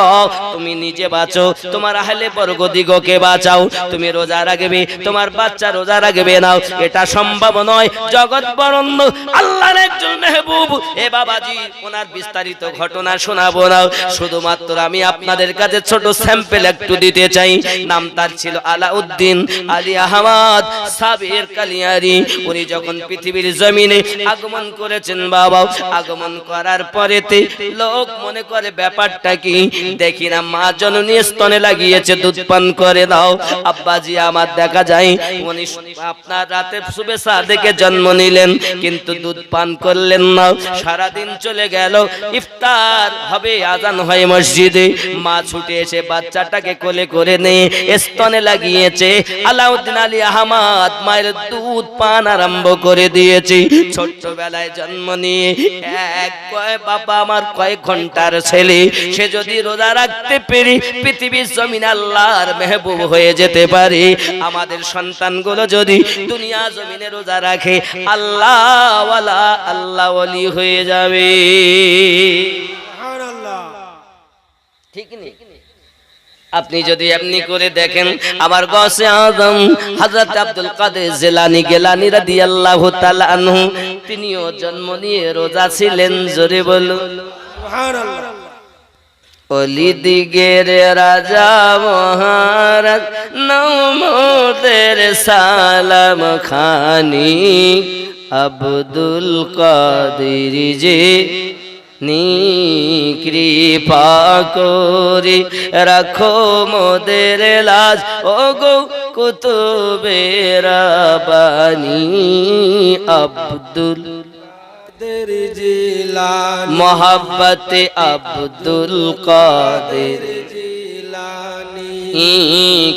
[SPEAKER 1] তুমি নিজে বাঁচো, তোমার আহলে বর্গদিগকে বাঁচাও। তুমি রোজা রাখবে, তোমার বাচ্চা রোজা রাখবে না, এটা সম্ভব নয়। জগৎ বরণ্য আল্লাহর একজন মেহবুব, এ বাবাজি ওনার বিস্তারিত ঘটনা শোনাবো না, শুধুমাত্র আমি আপনাদের কাছে ছোট স্যাম্পল একটু দিতে চাই। নাম তার ছিল আলাউদ্দিন আলী আহমদ সাবির কালিয়ারি। উনি যখন পৃথিবীর জমিনে আগমন করেছেন বাবা, আগমন করার পরেতে লোক মনে করে ব্যাপারটা কি, দেখি না মা জননী স্তনে লাগিয়েছে, দুধ পান করে দাও। আব্বাজি আমার দেখা যায় উনি আপনার রাতে শুভে সাদেকে জন্ম নিলেন, কিন্তু দুধ পান করলেন না। সারাদিন চলে গেল, ইফতার হবে, আজান হয় মসজিদে, মা ছুটে এসে বাচ্চাটাকে কোলে করে নিয়ে স্তনে লাগিয়েছে। আলাউদ্দিন আলী আহমদ মায়ের দুধ পান আরম্ভ করে দিয়েছে। ছোট্টবেলায় জন্ম নিয়ে বাবা আমার কয়েক ঘন্টার ছেলে, সে যদি রোজা রাখতে পেরে পৃথিবীর জমিন আল্লাহর মেহবুব হয়ে যেতে পারে, আমাদের সন্তানগুলো যদি দুনিয়া জমিনে রোজা রাখে আল্লাহ ওয়ালা আল্লাহ ওয়ালি হয়ে যাবে।
[SPEAKER 2] সুবহানাল্লাহ।
[SPEAKER 1] ঠিক নেই? আপনি যদি এমনি করে দেখেন, আমার গৌসে আযম হযরত আব্দুল কাদের জিলানী গিলানী রাদিয়াল্লাহু তাআলা আনহু, তিনিও জন্ম নিয়ে রোজা ছিলেন। জোরে বলুন
[SPEAKER 2] সুবহানাল্লাহ।
[SPEAKER 1] অলি দিগের রাজা মহারাজ নমদের সালাম খানি, আব্দুল কাদের যে নি কৃপা করে রাখো মোদের লাজ, ও গো কুতুবে রাব্বানি। আব্দুল
[SPEAKER 2] কাদের জিলানী,
[SPEAKER 1] মোহাব্বতে আব্দুল কাদের
[SPEAKER 2] জিলানী,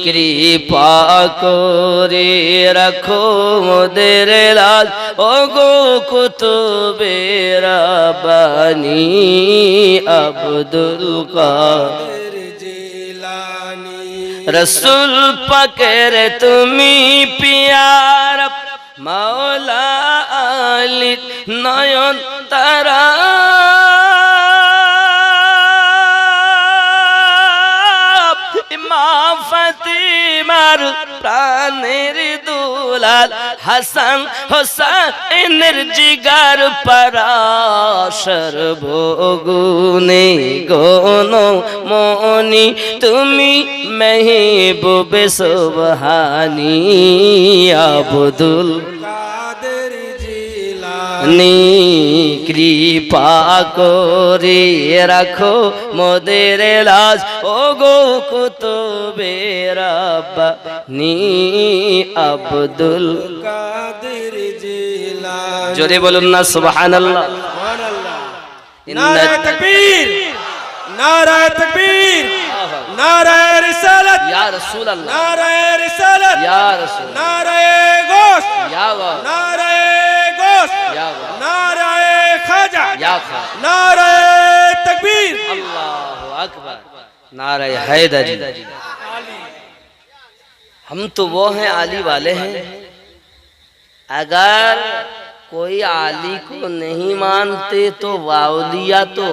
[SPEAKER 1] কৃপা করে রাখো মোদের লাজ, ও গো কুতুবে রাব্বানি। আব্দুল কাদের
[SPEAKER 2] জিলানী,
[SPEAKER 1] রসুল পাকের তুমি পিয়ার, মাওলা আলী নয়ন তারা, মা ফাতিমার প্রাণের দুলাল, হাসান হোসেনের জিগার পারা, সর্বগুণে গণ মনি তুমি মেহবুবে সুবহানি। আব্দুল
[SPEAKER 2] কাদের জিলানী,
[SPEAKER 1] নি কৃপা করে রাখো মোদের লাজ, ও গো কুতুবে রাব্বানি। আব্দুল
[SPEAKER 2] কাদের জিলানী।
[SPEAKER 1] জোরে বলুন না সুবহানাল্লাহ।
[SPEAKER 2] সুবহানাল্লাহ। নারায়ে তাকবীর, নারায়ে তাকবীর, নারায়ে রিসালাত,
[SPEAKER 1] ইয়া রাসূলুল্লাহ,
[SPEAKER 2] নারায়ে রিসালাত,
[SPEAKER 1] ইয়া রাসূল,
[SPEAKER 2] নারায়ে গোশ,
[SPEAKER 1] ইয়া গাওস,
[SPEAKER 2] নারায়ে গোশ,
[SPEAKER 1] ইয়া গাওস,
[SPEAKER 2] নারায়ে খাজা,
[SPEAKER 1] ইয়া খা,
[SPEAKER 2] নারায়ে তাকবীর।
[SPEAKER 1] আল্লাহু আকবার, নারায়ে হায়দারি। हम तो वो हैं आली वाले हैं। अगर कोई आली को नहीं मानते तो वाउलिया तो